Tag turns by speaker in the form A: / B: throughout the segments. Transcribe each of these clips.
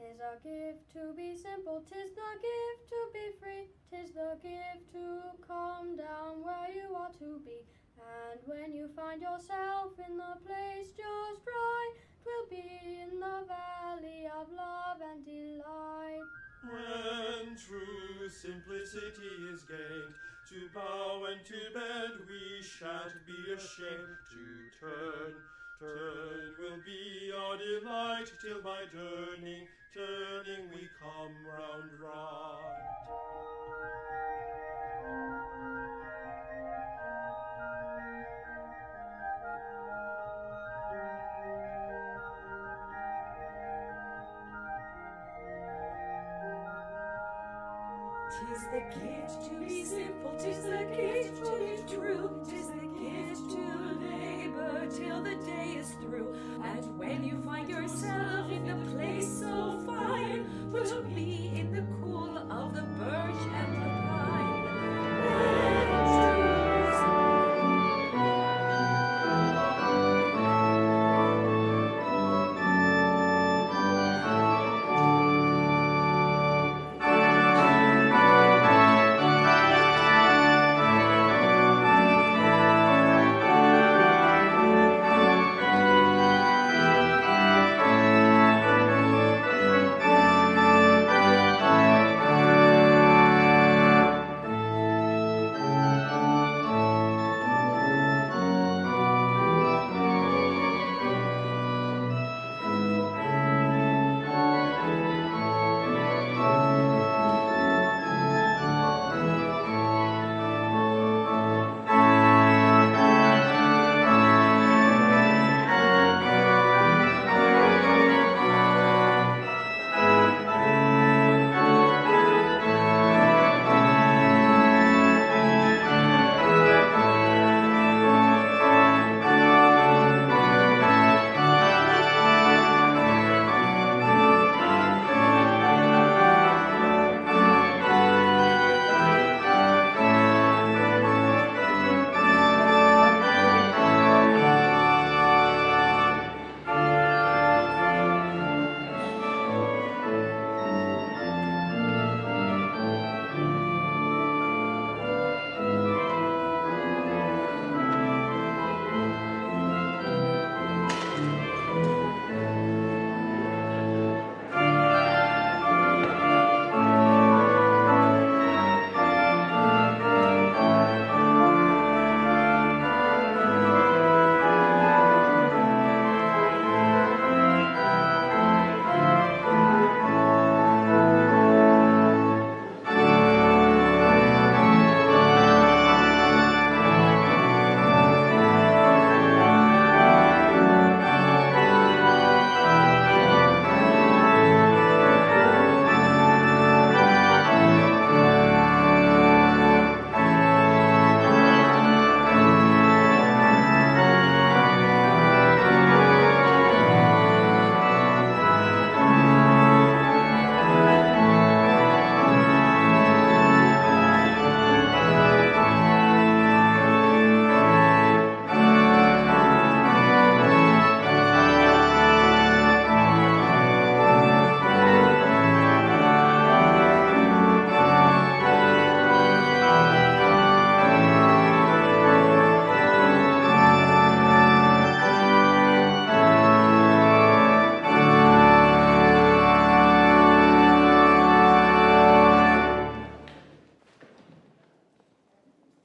A: 'Tis a gift to be simple, 'tis the gift to be free, 'tis the gift to come down where you ought to be. And when you find yourself in the place just right, 'twill be in the valley of love and delight.
B: When true simplicity is gained, to bow and to bend we shan't be ashamed to turn. Turn will be our delight, till by turning we come round right.
C: Tis the gift to be simple, 'tis the gift to be true, 'tis the gift to labor till the day is through. And when you find yourself in the place so fine, will be in the cool of the birch and the pine.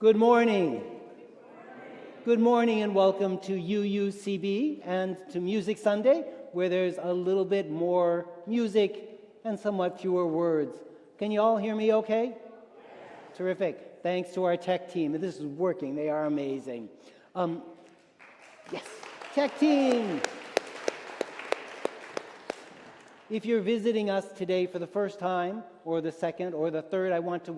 D: Good morning. Good morning and welcome to UUCB and to Music Sunday, where there's a little bit more music and somewhat fewer words. Can you all hear me okay? Yes. Terrific. Thanks to our tech team. This is working. They are amazing. Yes, tech team. If you're visiting us today for the first time, or the second, or the third, I want to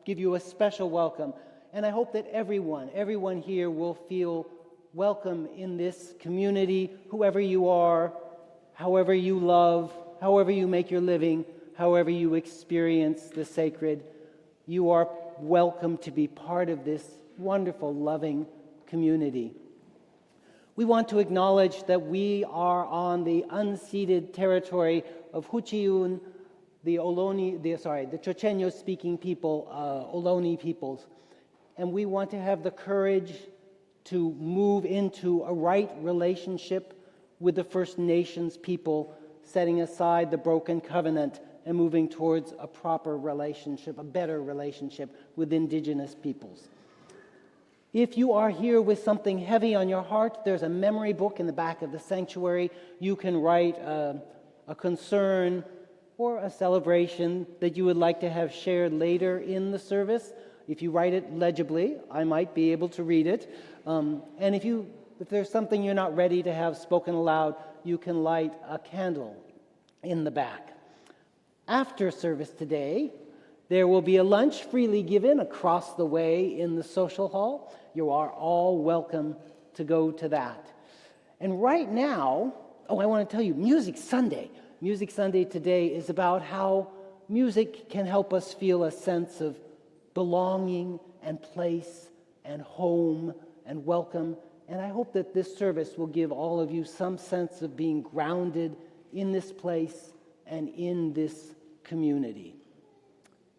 D: give you a special welcome. And I hope that everyone here will feel welcome in this community, whoever you are, however you love, however you make your living, however you experience the sacred. You are welcome to be part of this wonderful, loving community. We want to acknowledge that we are on the unceded territory of Huchiyun, the Chochenyo-speaking people, Ohlone peoples. And we want to have the courage to move into a right relationship with the First Nations people, setting aside the broken covenant and moving towards a proper relationship, a better relationship with Indigenous peoples. If you are here with something heavy on your heart, there's a memory book in the back of the sanctuary. You can write a concern or a celebration that you would like to have shared later in the service. If you write it legibly, I might be able to read it. And if there's something you're not ready to have spoken aloud, you can light a candle in the back. After service today, there will be a lunch freely given across the way in the social hall. You are all welcome to go to that. And right now, I want to tell you, Music Sunday. Music Sunday today is about how music can help us feel a sense of belonging and place and home and welcome. And I hope that this service will give all of you some sense of being grounded in this place and in this community.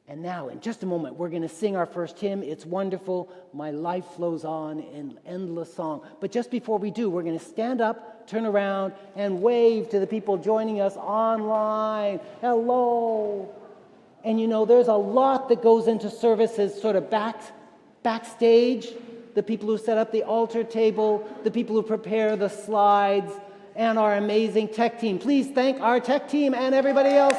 D: And now, in just a moment, we're going to sing our first hymn. It's wonderful. My life flows on in endless song. But just before we do, we're going to stand up, turn around, and wave to the people joining us online. Hello. And you know, there's a lot that goes into services sort of backstage. The people who set up the altar table, the people who prepare the slides, and our amazing tech team. Please thank our tech team and everybody else.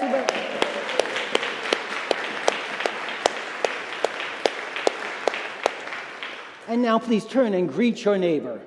D: And now please turn and greet your neighbor.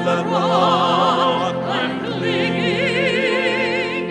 C: the rock I'm clinging.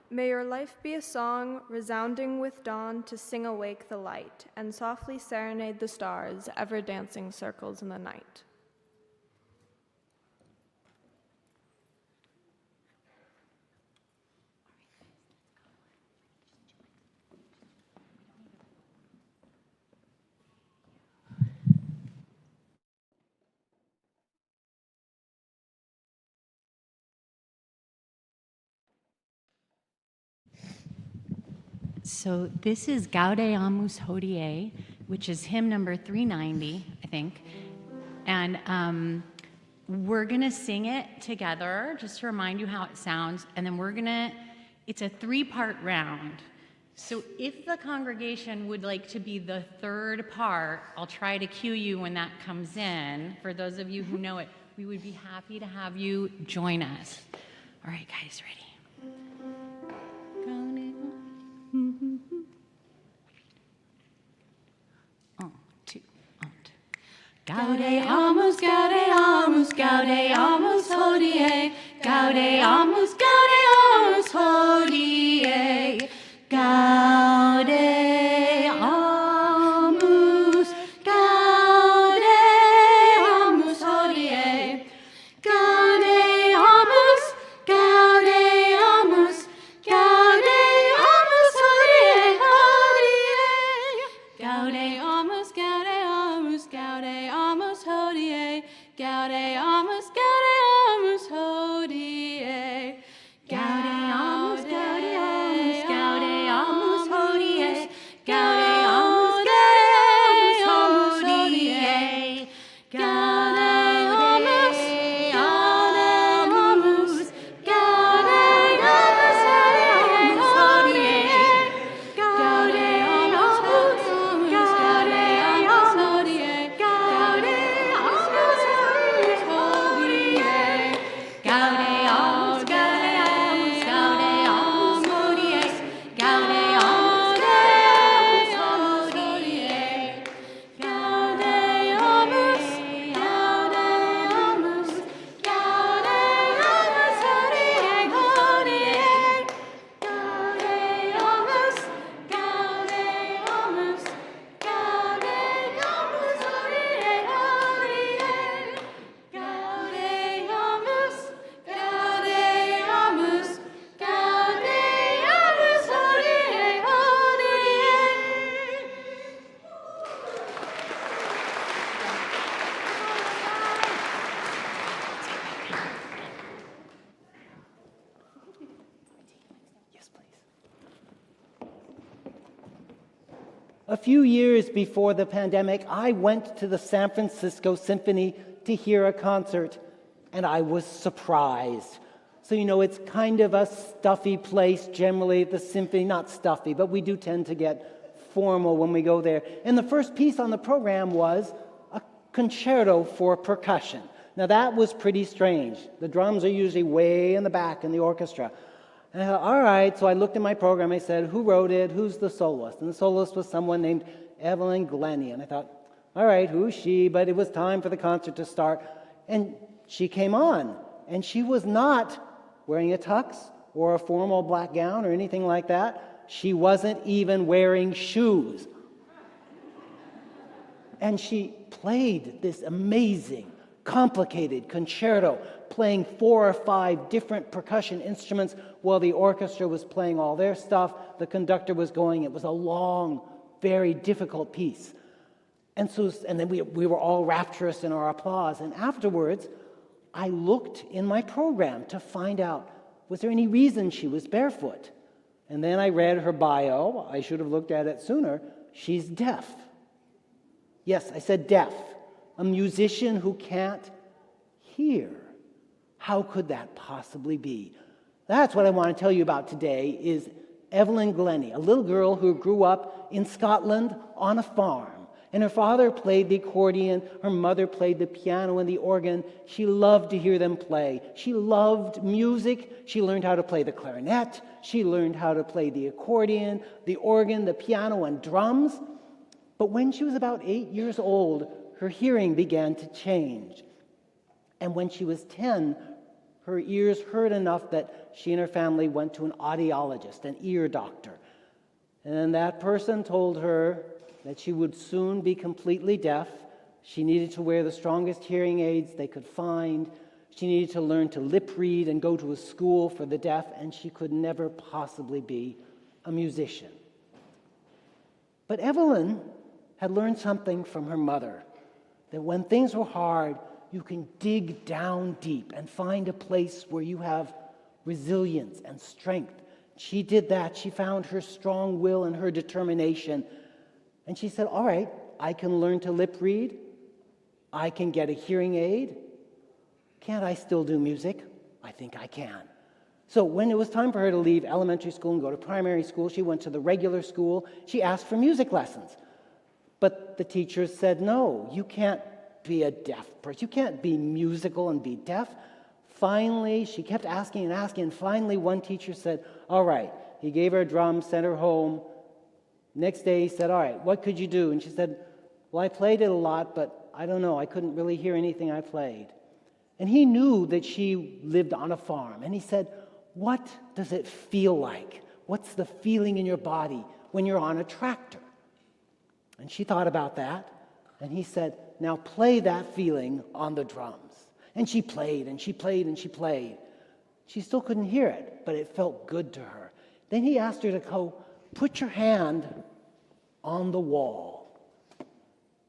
E: May your life be a song resounding with dawn to sing awake the light and softly serenade the stars, ever dancing circles in the night.
F: So this is Gaudeamus Hodie, which is hymn number 390, I think. And we're going to sing it together, just to remind you how it sounds. And then it's a 3-part round. So if the congregation would like to be the third part, I'll try to cue you when that comes in. For those of you who know it, we would be happy to have you join us. All right, guys, ready? Gaudeamus, Gaudeamus, Gaudeamus Hodie, Gaudeamus, Gaudeamus Hodie, Gaudeamus, Gaudeamus Hodie, Gaudeamus, Gaudeamus, Gaudeamus Hodie, Gaudeamus, Gaudeamus, Gaudeamus Hodie, Gaudeamus, Gaudeamus Hodie, Gaudeamus, Gaudeamus, Gaudeamus Hodie, Gaudeamus, Gaudeamus Hodie, Gaudeamus, Gaudeamus, Gaudeamus Hodie, Gaudeamus, Gaudeamus Hodie, Gaudeamus, Gaudeamus, Gaudeamus Hodie, Gaudeamus, Gaudeamus Hodie, Gaudeamus, Gaudeamus, Gaudeamus Hodie, Gaudeamus, Gaudeamus, Gaudeamus Hodie, Gaudeamus, Gaudeamus, Gaudeamus
D: Yes, please. A few years before the pandemic, I went to the San Francisco Symphony to hear a concert, and I was surprised. So, it's kind of a stuffy place generally at the symphony. Not stuffy, but we do tend to get formal when we go there. And the first piece on the program was a concerto for percussion. Now, that was pretty strange. The drums are usually way in the back in the orchestra. And I thought, all right, so I looked at my program. I said, who wrote it? Who's the soloist? And the soloist was someone named Evelyn Glennie. And I thought, all right, who's she? But it was time for the concert to start. And she came on. And she was not wearing a tux or a formal black gown or anything like that. She wasn't even wearing shoes. And she played this amazing, complicated concerto, playing 4 or 5 different percussion instruments while the orchestra was playing all their stuff. The conductor was going. It was a long, very difficult piece. And then we were all rapturous in our applause. And afterwards, I looked in my program to find out, was there any reason she was barefoot? And then I read her bio. I should have looked at it sooner. She's deaf. Yes, I said deaf. A musician who can't hear. How could that possibly be? That's what I want to tell you about today is Evelyn Glennie, a little girl who grew up in Scotland on a farm. And her father played the accordion, her mother played the piano and the organ. She loved to hear them play. She loved music. She learned how to play the clarinet. She learned how to play the accordion, the organ, the piano, and drums. But when she was about 8 years old, her hearing began to change. And when she was 10, Her ears hurt enough that she and her family went to an audiologist, an ear doctor. And then that person told her that she would soon be completely deaf. She needed to wear the strongest hearing aids they could find. She needed to learn to lip read and go to a school for the deaf, and she could never possibly be a musician. But Evelyn had learned something from her mother, that when things were hard, you can dig down deep and find a place where you have resilience and strength. She did that. She found her strong will and her determination. And she said, all right, I can learn to lip read. I can get a hearing aid. Can't I still do music? I think I can. So when it was time for her to leave elementary school and go to primary school, she went to the regular school. She asked for music lessons. But the teachers said, no, you can't be a deaf person. You can't be musical and be deaf. Finally, she kept asking and asking, and finally one teacher said, all right. He gave her a drum, sent her home. Next day he said, all right, what could you do? And she said, well, I played it a lot, but I don't know. I couldn't really hear anything I played. And he knew that she lived on a farm. And he said, what does it feel like? What's the feeling in your body when you're on a tractor? And she thought about that. And he said, now play that feeling on the drums. And she played, and she played, and she played. She still couldn't hear it, but it felt good to her. Then he asked her to go, put your hand on the wall.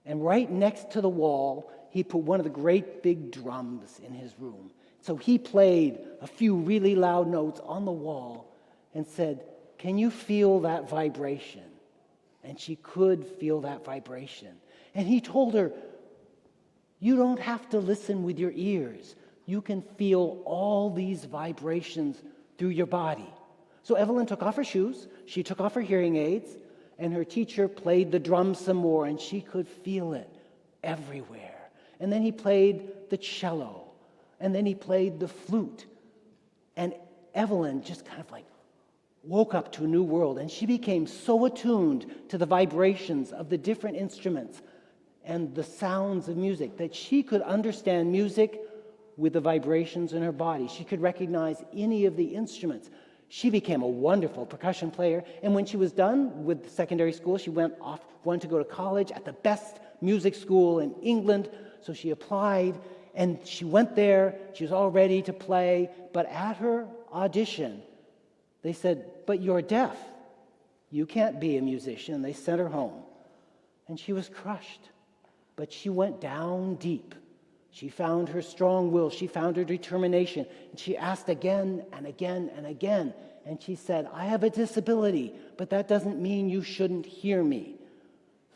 D: And right next to the wall, he put one of the great big drums in his room. So he played a few really loud notes on the wall and said, can you feel that vibration? And she could feel that vibration. And he told her, you don't have to listen with your ears. You can feel all these vibrations through your body. So Evelyn took off her shoes, she took off her hearing aids, and her teacher played the drums some more, and she could feel it everywhere. And then he played the cello, and then he played the flute. And Evelyn just kind of like woke up to a new world, and she became so attuned to the vibrations of the different instruments and the sounds of music that she could understand music with the vibrations in her body. She could recognize any of the instruments. She became a wonderful percussion player, and when she was done with secondary school, she wanted to go to college at the best music school in England, so she applied, and she went there. She was all ready to play, but at her audition, they said, but you're deaf. You can't be a musician. They sent her home, and she was crushed, but she went down deep. She found her strong will. She found her determination. And she asked again and again and again. And she said, I have a disability, but that doesn't mean you shouldn't hear me.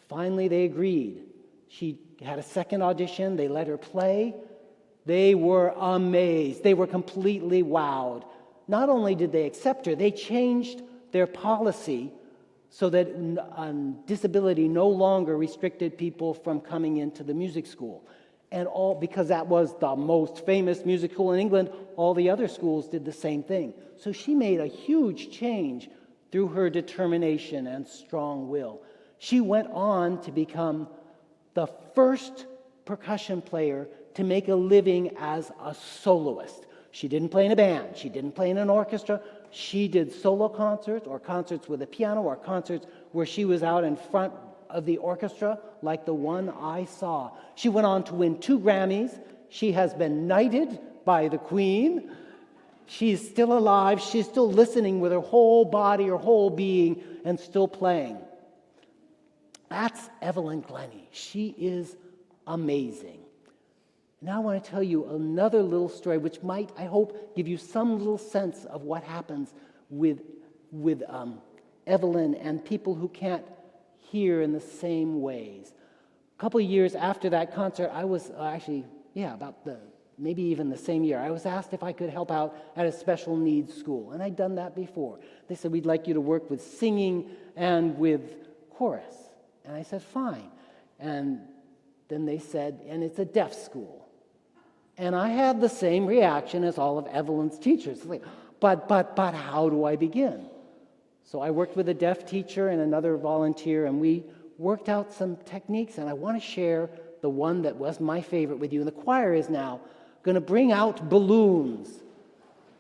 D: Finally, they agreed. She had a second audition. They let her play. They were amazed. They were completely wowed. Not only did they accept her, they changed their policy so that disability no longer restricted people from coming into the music school. And all because that was the most famous music school in England, all the other schools did the same thing. So she made a huge change through her determination and strong will. She went on to become the first percussion player to make a living as a soloist. She didn't play in a band. She didn't play in an orchestra. She did solo concerts or concerts with a piano or concerts where she was out in front of the orchestra like the one I saw. She went on to win 2 Grammys. She has been knighted by the Queen. She's still alive. She's still listening with her whole body, her whole being, and still playing. That's Evelyn Glennie. She is amazing. Now I want to tell you another little story which might, I hope, give you some little sense of what happens with Evelyn and people who can't hear in the same ways. A couple of years after that concert, I was maybe even the same year, I was asked if I could help out at a special needs school, and I'd done that before. They said, we'd like you to work with singing and with chorus. And I said, fine. And then they said, and it's a deaf school. And I had the same reaction as all of Evelyn's teachers. Like, but how do I begin? So I worked with a deaf teacher and another volunteer, and we worked out some techniques, and I want to share the one that was my favorite with you. And the choir is now going to bring out balloons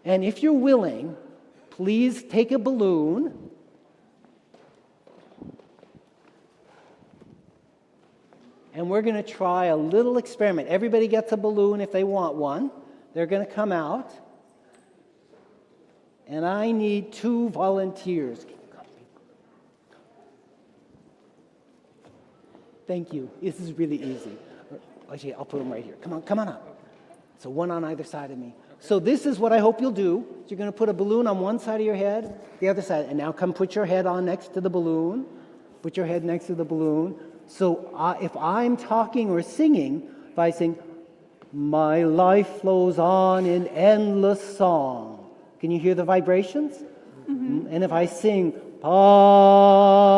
D: And if you're willing, please take a balloon. And we're going to try a little experiment. Everybody gets a balloon if they want one. They're going to come out. And I need 2 volunteers. Thank you. This is really easy. Actually, I'll put them right here. Come on up. So one on either side of me. So this is what I hope you'll do. You're going to put a balloon on one side of your head, the other side. And now come put your head on next to the balloon. Put your head next to the balloon. So if I'm talking or singing, if I sing, my life flows on in endless song. Can you hear the vibrations? Mm-hmm. And if I sing, pa,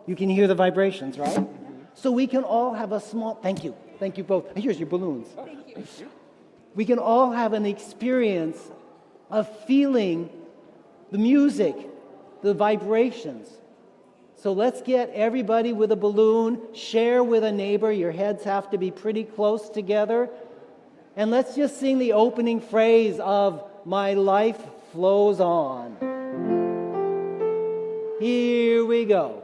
D: you can hear the vibrations, right? Mm-hmm. So we can all have a small, thank you both. Here's your balloons.
C: Thank you.
D: We can all have an experience of feeling the music, the vibrations. So let's get everybody with a balloon, share with a neighbor. Your heads have to be pretty close together. And let's just sing the opening phrase of My Life Flows On. Here we go.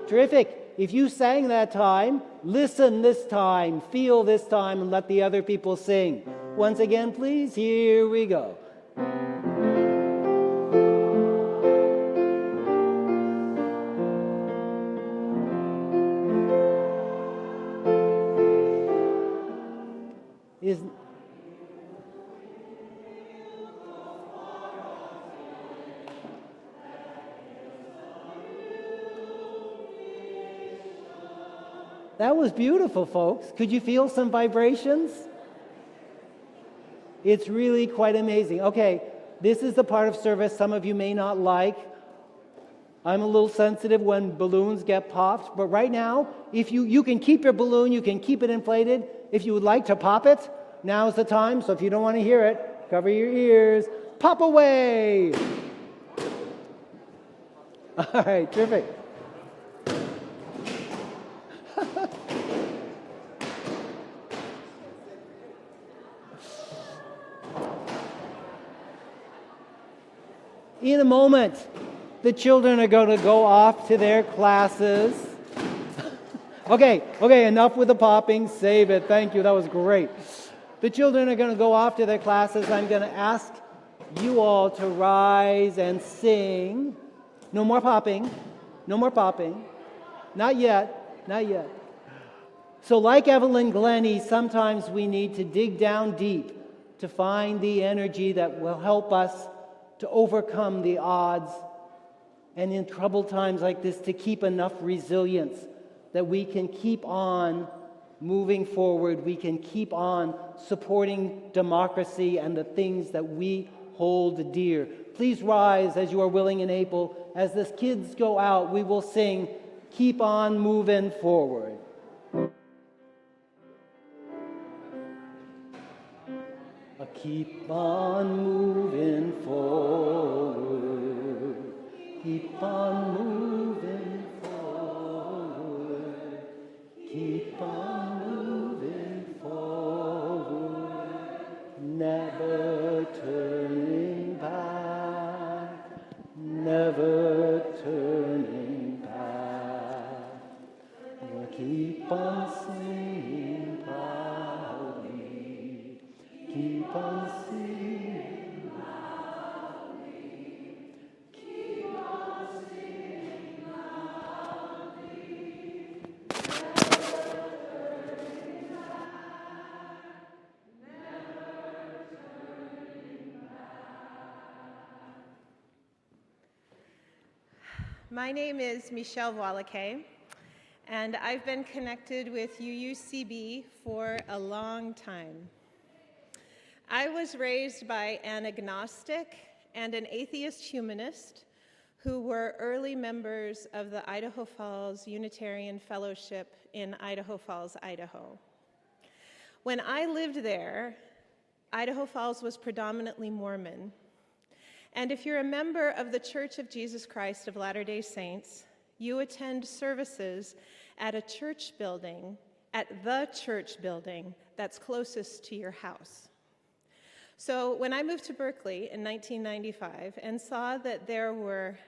D: Terrific. If you sang that time, listen this time, feel this time, and let the other people sing. Once again, please, here we go. That was beautiful, folks. Could you feel some vibrations? It's really quite amazing. Okay, this is the part of service some of you may not like. I'm a little sensitive when balloons get popped, but right now, if you can keep your balloon, you can keep it inflated. If you would like to pop it, now's the time. So if you don't want to hear it, cover your ears. Pop away! All right, terrific. In a moment, the children are going to go off to their classes. Okay, enough with the popping. Save it. Thank you. That was great. The children are going to go off to their classes. I'm going to ask you all to rise and sing. No more popping. No more popping. Not yet. Not yet. So like Evelyn Glennie, sometimes we need to dig down deep to find the energy that will help us to overcome the odds, and in troubled times like this, to keep enough resilience that we can keep on moving forward, we can keep on supporting democracy and the things that we hold dear. Please rise as you are willing and able. As the kids go out, we will sing, Keep On Moving Forward. Keep on moving forward. Keep on moving forward. Keep on moving forward. Never turning back. Never turning back. We'll keep on singing proudly. Keep on singing loudly. Keep on singing loudly. Never turning back. Never turning back.
G: My name is Michelle Wallace, and I've been connected with UUCB for a long time. I was raised by an agnostic and an atheist humanist who were early members of the Idaho Falls Unitarian Fellowship in Idaho Falls, Idaho. When I lived there, Idaho Falls was predominantly Mormon, And if you're a member of the Church of Jesus Christ of Latter-day Saints, you attend services at the church building that's closest to your house. So when I moved to Berkeley in 1995 and saw that there were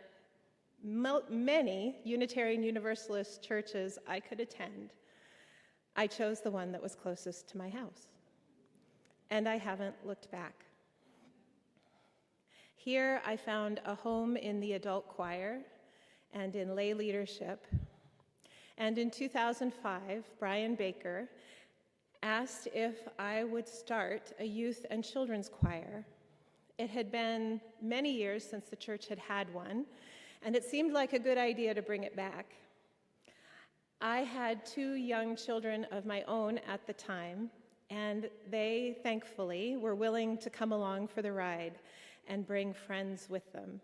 G: many Unitarian Universalist churches I could attend, I chose the one that was closest to my house. And I haven't looked back. Here I found a home in the adult choir and in lay leadership. And in 2005, Brian Baker asked if I would start a youth and children's choir. It had been many years since the church had had one, and it seemed like a good idea to bring it back. I had 2 young children of my own at the time, and they, thankfully, were willing to come along for the ride and bring friends with them.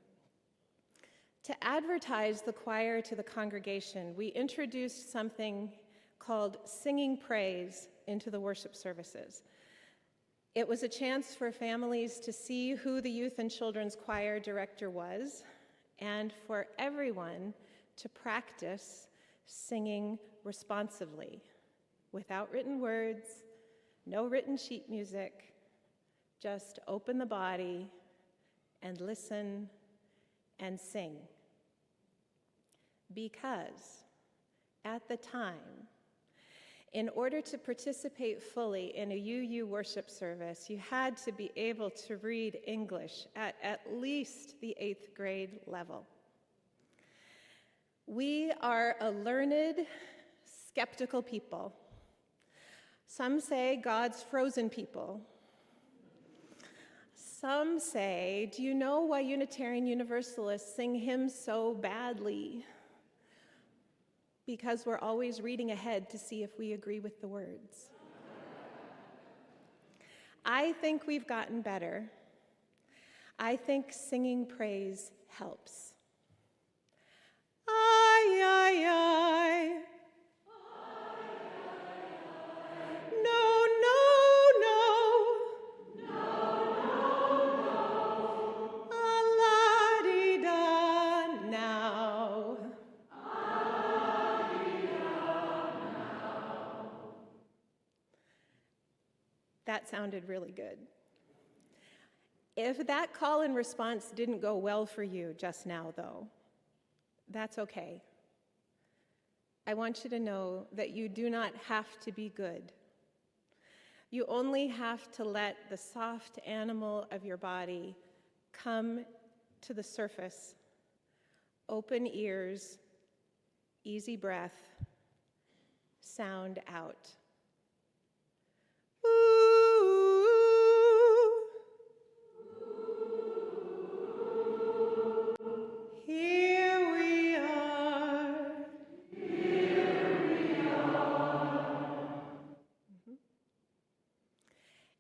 G: To advertise the choir to the congregation, we introduced something called singing praise into the worship services. It was a chance for families to see who the youth and children's choir director was, and for everyone to practice singing responsively, without written words, no written sheet music, just open the body and listen and sing. Because at the time, in order to participate fully in a UU worship service, you had to be able to read English at least the 8th grade level. We are a learned, skeptical people. Some say God's frozen people. Some say, do you know why Unitarian Universalists sing hymns so badly? Because we're always reading ahead to see if we agree with the words. I think we've gotten better. I think singing praise helps. Ay, ay, ay. No, no, no. A-la-di-da now. That sounded really good. If that call and response didn't go well for you just now, though, that's okay. I want you to know that you do not have to be good. You only have to let the soft animal of your body come to the surface. Open ears, easy breath, sound out. Here we are.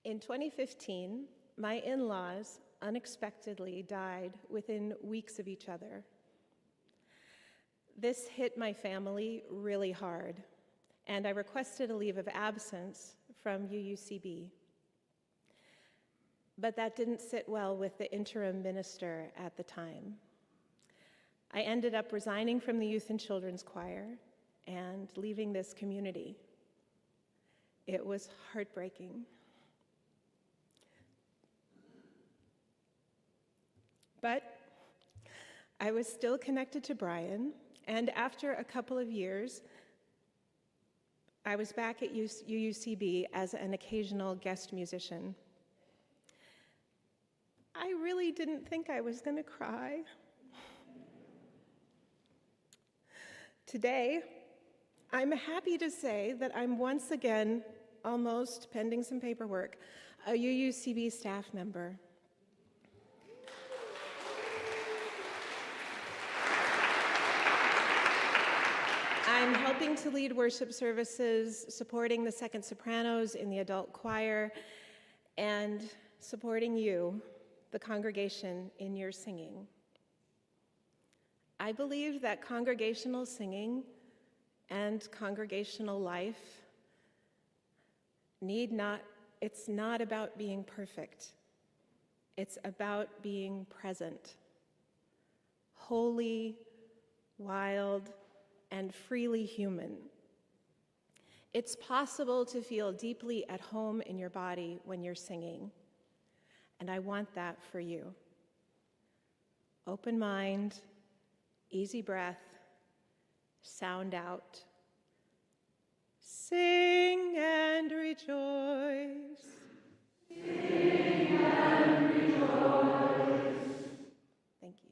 G: In 2015, my in-laws unexpectedly died within weeks of each other. This hit my family really hard, and I requested a leave of absence from UUCB. But that didn't sit well with the interim minister at the time. I ended up resigning from the Youth and Children's Choir and leaving this community. It was heartbreaking. But I was still connected to Brian, and after a couple of years, I was back at UUCB as an occasional guest musician. I really didn't think I was going to cry. Today, I'm happy to say that I'm once again, almost pending some paperwork, a UUCB staff member. I'm helping to lead worship services, supporting the second sopranos in the adult choir, and supporting you, the congregation, in your singing. I believe that congregational singing and congregational life it's not about being perfect. It's about being present, wholly, wild, and freely human. It's possible to feel deeply at home in your body when you're singing, and I want that for you. Open mind, easy breath, sound out. Sing and rejoice. Sing and rejoice. Thank you.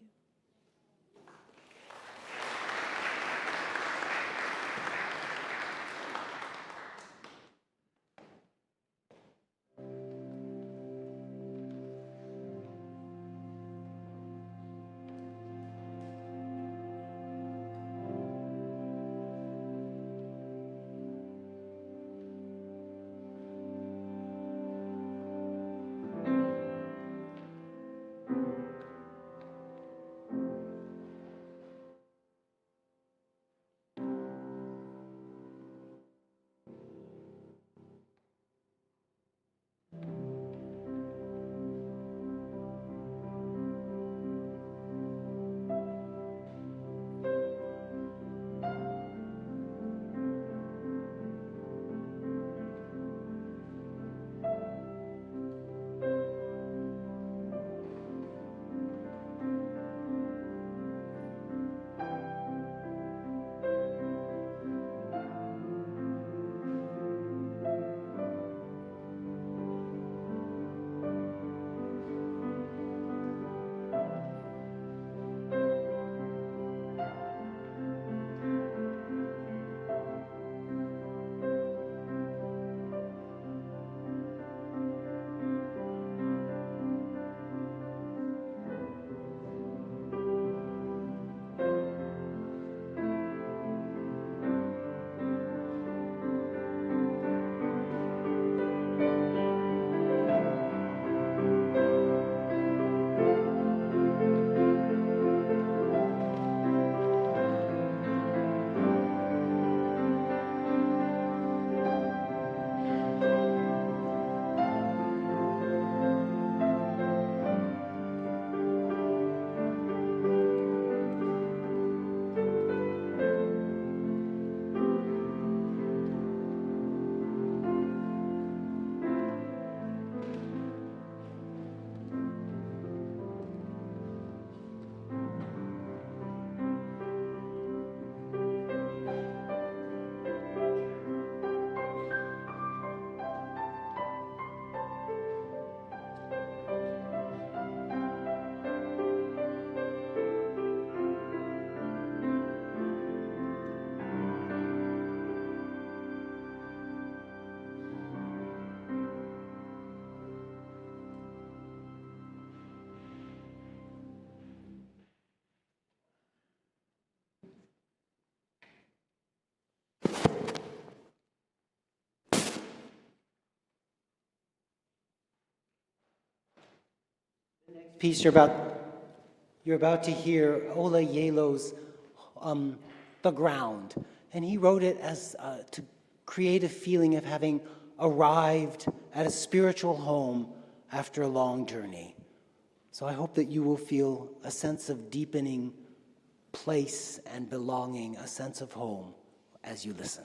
D: Piece you're about to hear Ola Yelo's The Ground, and he wrote it as to create a feeling of having arrived at a spiritual home after a long journey. So I hope that you will feel a sense of deepening place and belonging, a sense of home as you listen.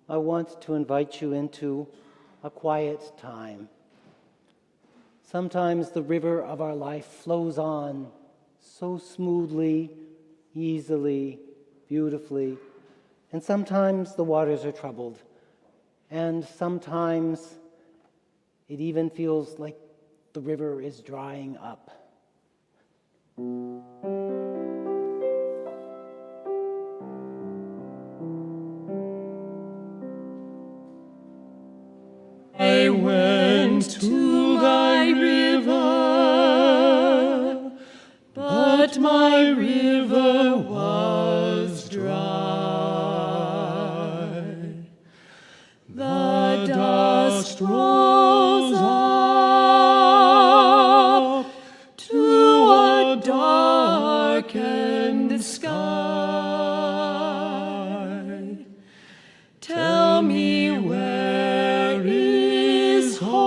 D: I want to invite you into a quiet time. Sometimes the river of our life flows on so smoothly, easily, beautifully, and sometimes the waters are troubled, and sometimes it even feels like the river is drying up.
B: I went to thy river, but my river was dry. The dust rose up to a darkened sky. Tell me, where is hope?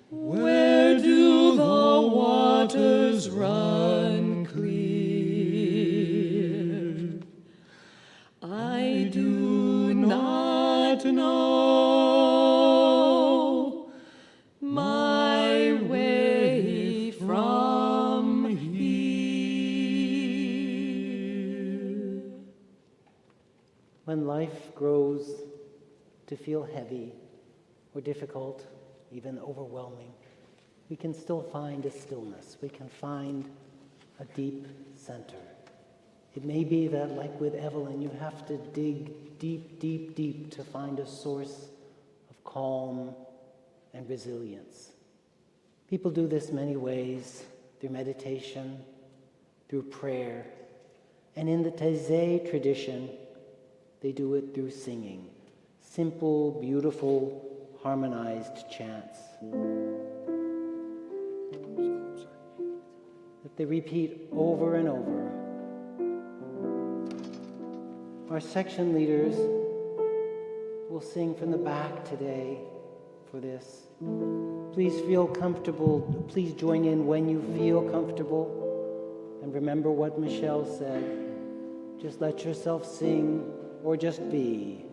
B: Where do the waters run clear? I do not know my way from here.
D: When life grows to feel heavy or difficult, even overwhelming, we can still find a stillness. We can find a deep center. It may be that, like with Evelyn, you have to dig deep, deep, deep to find a source of calm and resilience. People do this many ways, through meditation, through prayer, and in the Taizé tradition, they do it through singing, simple, beautiful, harmonized chants that they repeat over and over. Our section leaders will sing from the back today for this. Please feel comfortable. Please join in when you feel comfortable. And remember what Michelle said. Just let yourself sing or just be.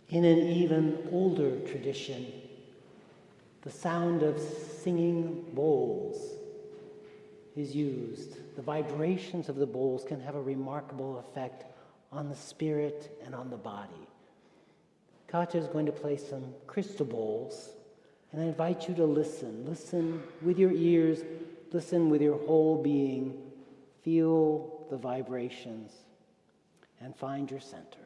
D: In an even older tradition, the sound of singing bowls is used. The vibrations of the bowls can have a remarkable effect on the spirit and on the body. Katja is going to play some crystal bowls, and I invite you to listen. Listen with your ears, listen with your whole being, feel the vibrations, and find your center.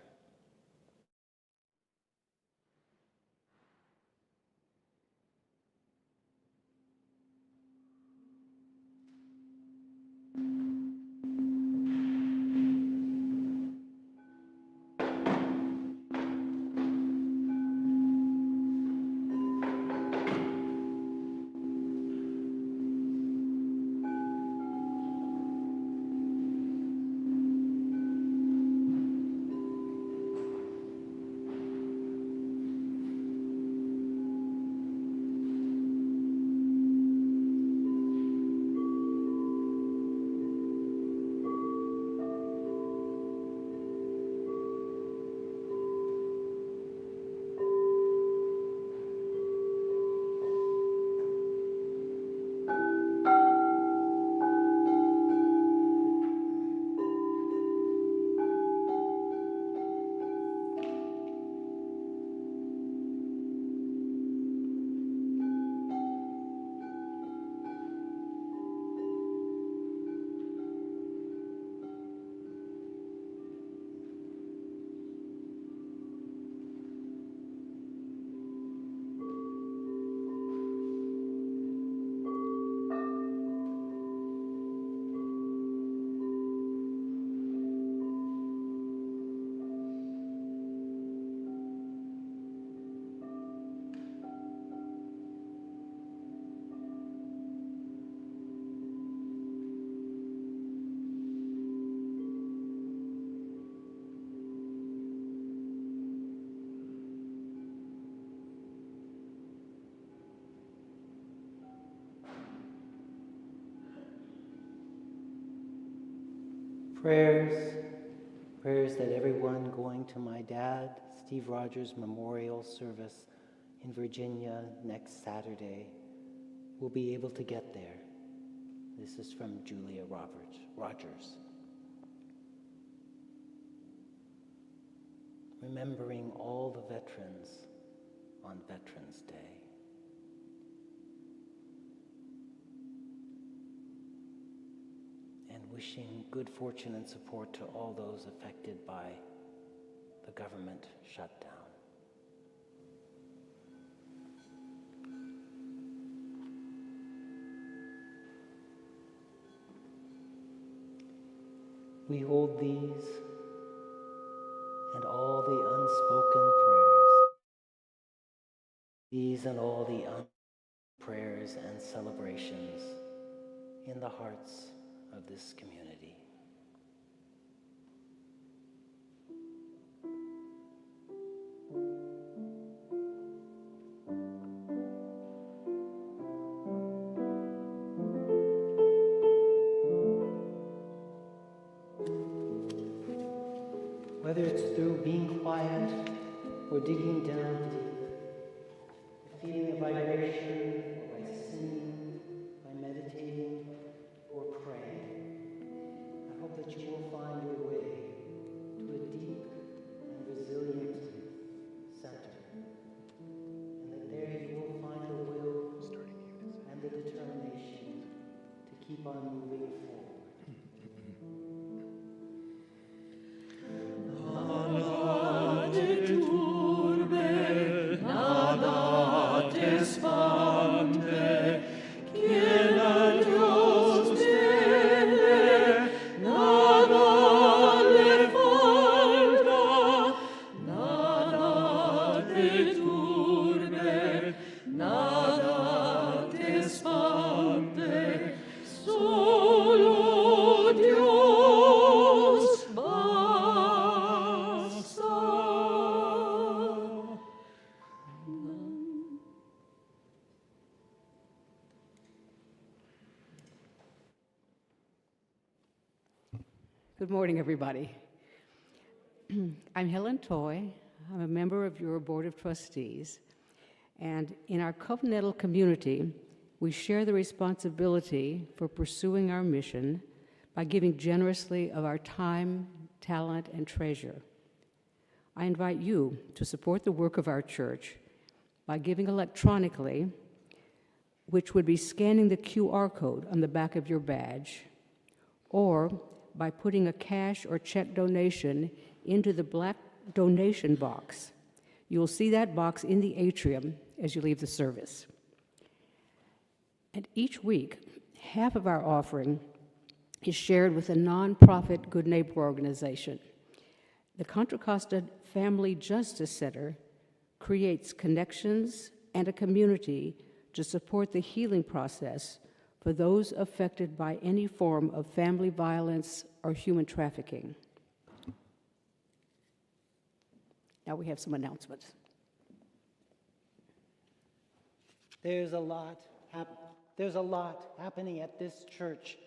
D: Prayers that everyone going to my dad, Steve Rogers' memorial service in Virginia next Saturday will be able to get there. This is from Julia Rogers. Remembering all the veterans on Veterans Day. And wishing good fortune and support to all those affected by the government shutdown. We hold these and all the unspoken prayers, these and all the prayers and celebrations in the hearts of this community. Whether it's through being quiet or digging down deep, feeling a vibration, or by singing, by meditating, or praying, I hope that you will find your way to a deep and resilient center, and that there you will find the will and the determination to keep on moving forward.
H: Good morning, everybody. I'm Helen Toy. I'm a member of your Board of Trustees. And in our covenantal community, we share the responsibility for pursuing our mission by giving generously of our time, talent, and treasure. I invite you to support the work of our church by giving electronically, which would be scanning the QR code on the back of your badge, or by putting a cash or check donation into the black donation box. You will see that box in the atrium as you leave the service. And each week, half of our offering is shared with a nonprofit Good Neighbor organization. The Contra Costa Family Justice Center creates connections and a community to support the healing process for those affected by any form of family violence or human trafficking. Now we have some announcements.
D: There's a lot happening at this church.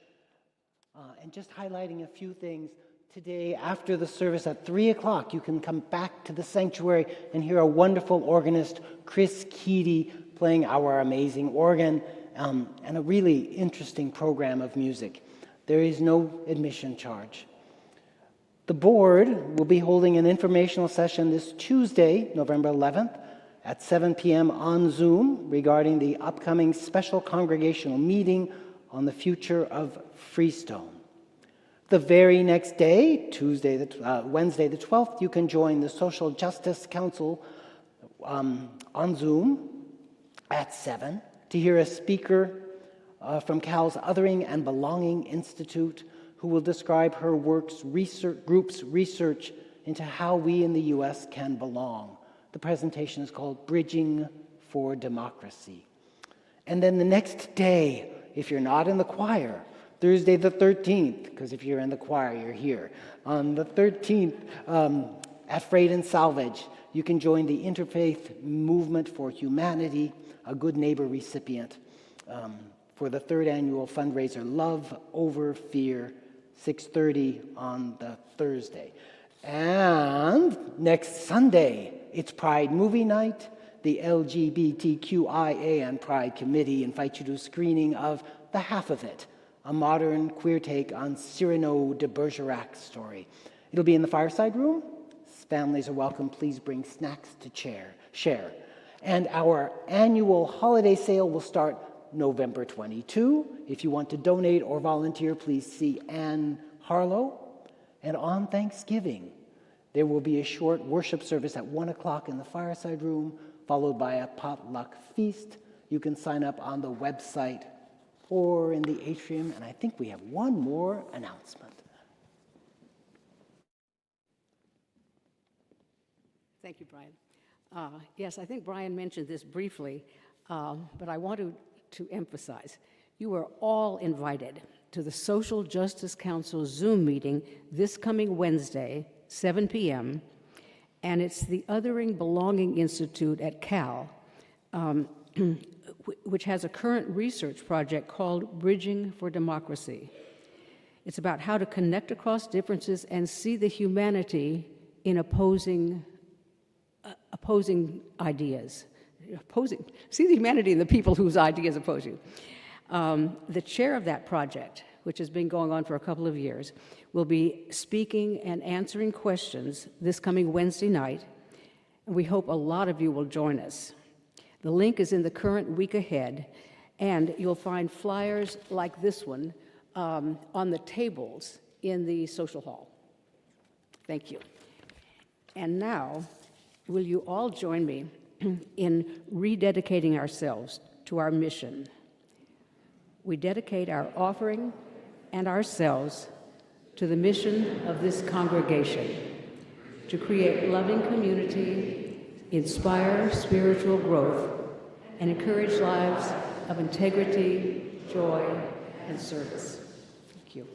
D: And just highlighting a few things, today after the service at 3 o'clock, you can come back to the sanctuary and hear a wonderful organist, Chris Keedy, playing our amazing organ, and a really interesting program of music. There is no admission charge. The board will be holding an informational session this Tuesday, November 11th, at 7 p.m. on Zoom regarding the upcoming special congregational meeting on the future of Freestone. The very next day, Wednesday the 12th, you can join the Social Justice Council on Zoom at 7 to hear a speaker from Cal's Othering and Belonging Institute who will describe her group's research into how we in the U.S. can belong. The presentation is called Bridging for Democracy. And then the next day, if you're not in the choir, Thursday the 13th, because if you're in the choir, you're here. On the 13th, at Freight and Salvage, you can join the Interfaith Movement for Humanity, a Good Neighbor recipient, for the third annual fundraiser, Love Over Fear, 6:30 on the Thursday. And next Sunday, it's Pride Movie Night. The LGBTQIA and Pride Committee invites you to a screening of The Half of It, a modern queer take on Cyrano de Bergerac's story. It'll be in the fireside room. Families are welcome. Please bring snacks to share. And our annual holiday sale will start November 22. If you want to donate or volunteer, please see Ann Harlow. And on Thanksgiving, there will be a short worship service at 1 o'clock in the fireside room, followed by a potluck feast. You can sign up on the website or in the atrium. And I think we have one more announcement.
H: Thank you, Brian. Yes, I think Brian mentioned this briefly, but I want to emphasize, you are all invited to the Social Justice Council Zoom meeting this coming Wednesday, 7 p.m., and it's the Othering Belonging Institute at Cal, which has a current research project called Bridging for Democracy. It's about how to connect across differences and see the humanity in opposing ideas. See the humanity in the people whose ideas oppose you. The chair of that project, which has been going on for a couple of years, will be speaking and answering questions this coming Wednesday night, and we hope a lot of you will join us. The link is in the current week ahead, and you'll find flyers like this one on the tables in the social hall. Thank you. And now, will you all join me in rededicating ourselves to our mission? We dedicate our offering and ourselves to the mission of this congregation, to create loving community, inspire spiritual growth, and encourage lives of integrity, joy, and service. Thank you.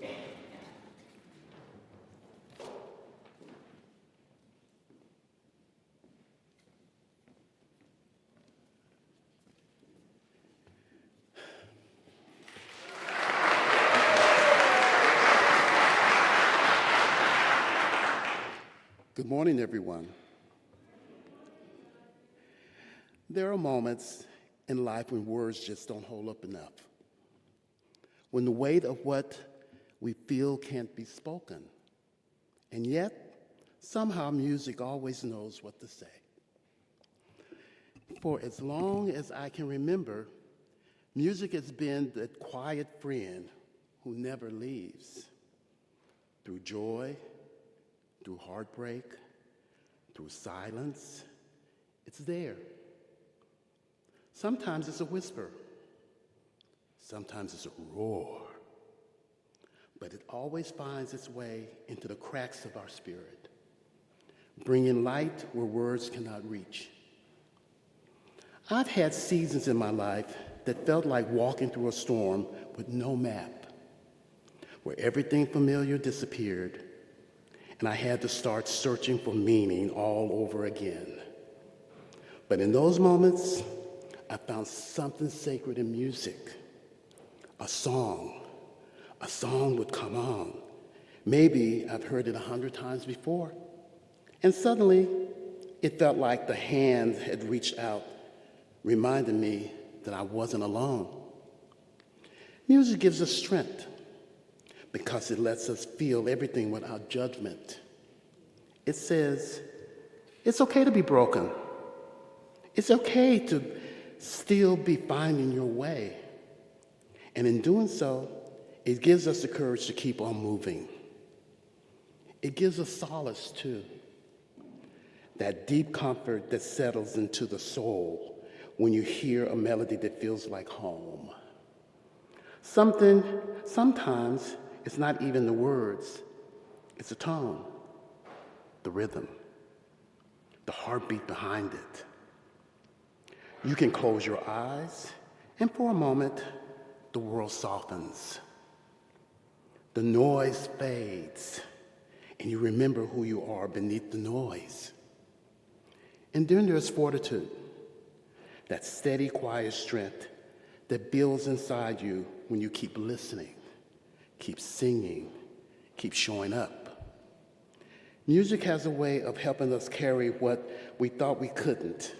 I: Good morning, everyone. There are moments in life when words just don't hold up enough, when the weight of what we feel can't be spoken, and yet somehow music always knows what to say. For as long as I can remember, music has been that quiet friend who never leaves. Through joy, through heartbreak, through silence, it's there. Sometimes it's a whisper, sometimes it's a roar, but it always finds its way into the cracks of our spirit, bringing light where words cannot reach. I've had seasons in my life that felt like walking through a storm with no map, where everything familiar disappeared, and I had to start searching for meaning all over again. But in those moments, I found something sacred in music. A song would come on. Maybe I've heard it 100 times before. And suddenly, it felt like the hand had reached out, reminding me that I wasn't alone. Music gives us strength because it lets us feel everything without judgment. It says, it's okay to be broken. It's okay to still be finding your way. And in doing so, it gives us the courage to keep on moving. It gives us solace too. That deep comfort that settles into the soul when you hear a melody that feels like home. Sometimes it's not even the words, it's the tone, the rhythm, the heartbeat behind it. You can close your eyes, and for a moment, the world softens. The noise fades, and you remember who you are beneath the noise. And then there's fortitude, that steady, quiet strength that builds inside you when you keep listening, keep singing, keep showing up. Music has a way of helping us carry what we thought we couldn't.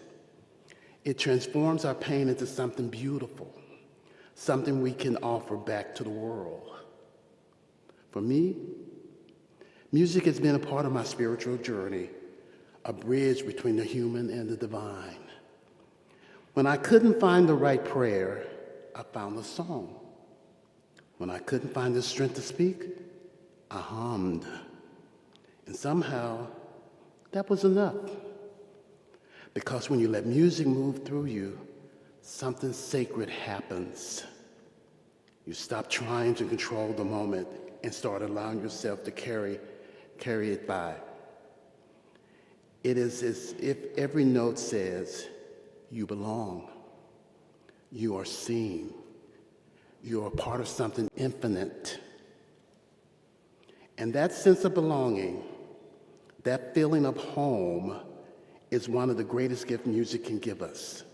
I: It transforms our pain into something beautiful, something we can offer back to the world. For me, music has been a part of my spiritual journey, a bridge between the human and the divine. When I couldn't find the right prayer, I found a song. When I couldn't find the strength to speak, I hummed. And somehow, that was enough. Because when you let music move through you, something sacred happens. You stop trying to control the moment and start allowing yourself to carry it by. It is as if every note says, you belong. You are seen. You are part of something infinite. And that sense of belonging, that feeling of home, is one of the greatest gifts music can give us.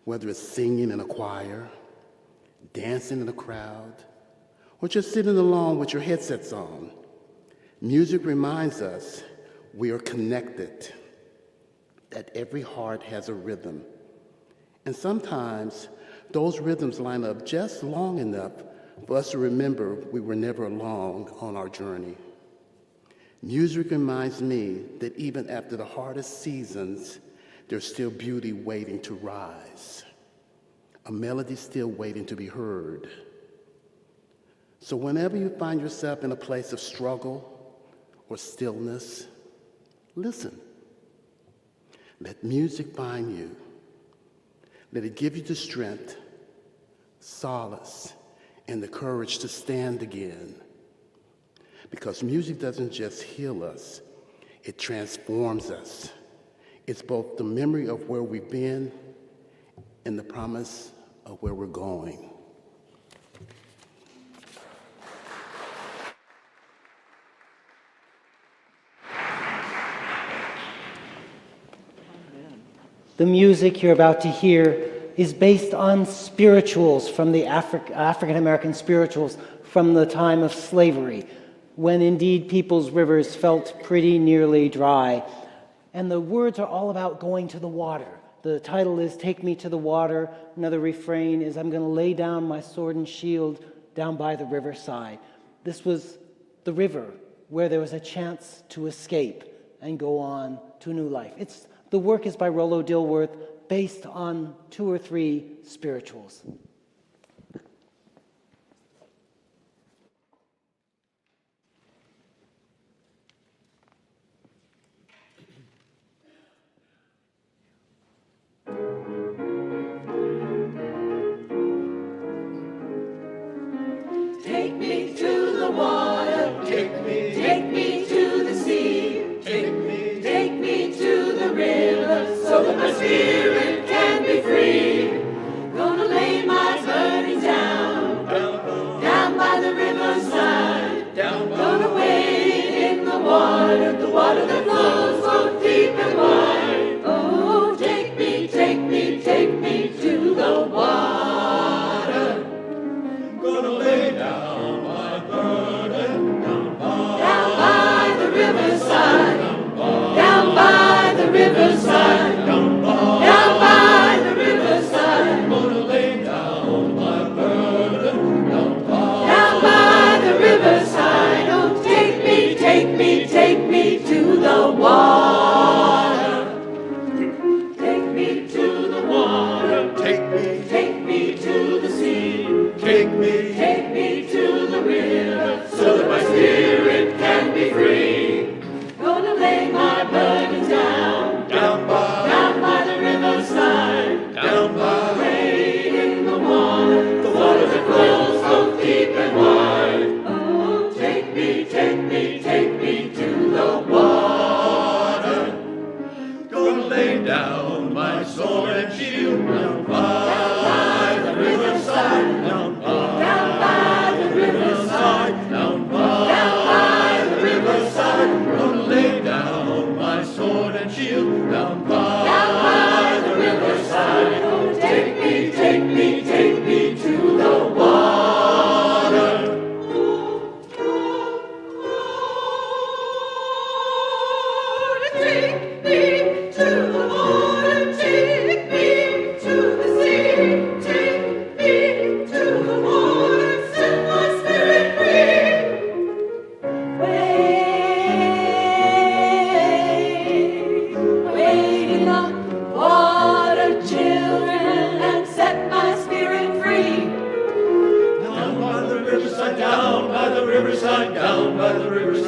I: Whether it's singing in a choir, dancing in a crowd, or just sitting alone with your headsets on, music reminds us we are connected, that every heart has a rhythm. And sometimes those rhythms line up just long enough for us to remember we were never alone on our journey. Music reminds me that even after the hardest seasons, there's still beauty waiting to rise, a melody still waiting to be heard. So whenever you find yourself in a place of struggle or stillness, listen. Let music find you. Let it give you the strength, solace, and the courage to stand again. Because music doesn't just heal us, it transforms us. It's both the memory of where we've been and the promise of where we're going.
D: The music you're about to hear is based on spirituals from the African American spirituals from the time of slavery, when indeed people's rivers felt pretty nearly dry. And the words are all about going to the water. The title is Take Me to the Water. Another refrain is I'm going to lay down my sword and shield down by the riverside. This was the river where there was a chance to escape and go on to new life. The work is by Rollo Dilworth, based on 2 or 3 spirituals.
C: Take me to the water, take me to the sea, take me to the river, so that my spirit can be free. Gonna lay my burdens down by the riverside, gonna wade in the water that flows so deep and wide. Oh, take me to the water.
B: Gonna lay down my burden
C: Down by the riverside, down by the riverside, down by the riverside.
B: Gonna lay down my burden
C: Down by the riverside. Oh, take me to the water. Take me to the water. Take me to the sea.
B: Take me
C: To the river, so that my spirit can be free. Gonna lay my burdens down by the riverside, wade in the water that flows so deep and wide. Oh, take me to the water.
B: Gonna lay down my sword and shield down by the riverside, down by the riverside, down by the riverside. Gonna lay down my sword and shield down by the riverside.
C: Oh, take me to the water.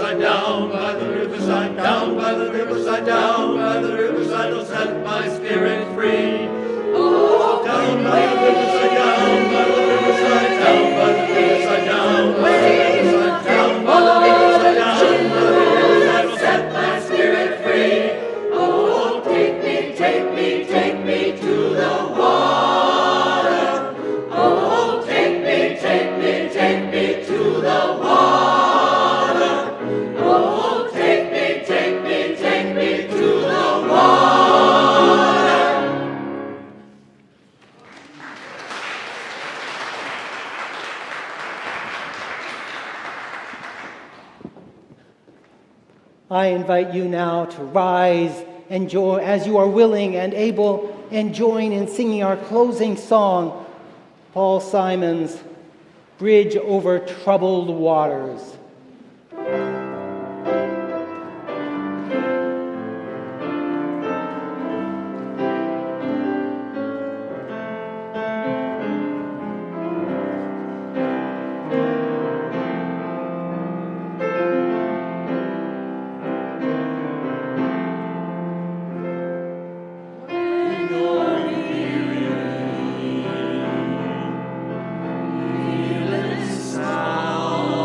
B: riverside, down by the riverside, down by the riverside, down by the riverside, oh, set my spirit free. Oh, down by the riverside, down by the riverside, down by the riverside, down by the riverside, down by the riverside, down by the riverside, oh, set my spirit free. Oh, take me, take me, take me to the water. Oh, take me, take me, take me to the water. Oh, take me, take me, take me to the water.
D: I invite you now to rise and join, as you are willing and able, and join in singing our closing song, Paul Simon's Bridge Over Troubled Waters.
B: Sound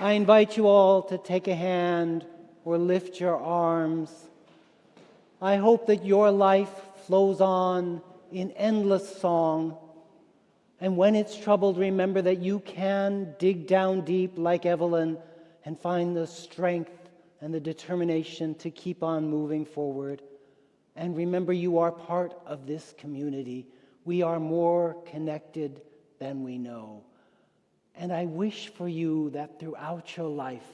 D: I invite you all to take a hand or lift your arms. I hope that your life flows on in endless song. And when it's troubled, remember that you can dig down deep like Evelyn and find the strength and the determination to keep on moving forward. And remember, you are part of this community. We are more connected than we know. And I wish for you that throughout your life,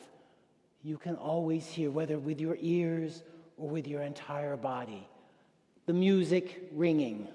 D: you can always hear, whether with your ears or with your entire body, the music ringing.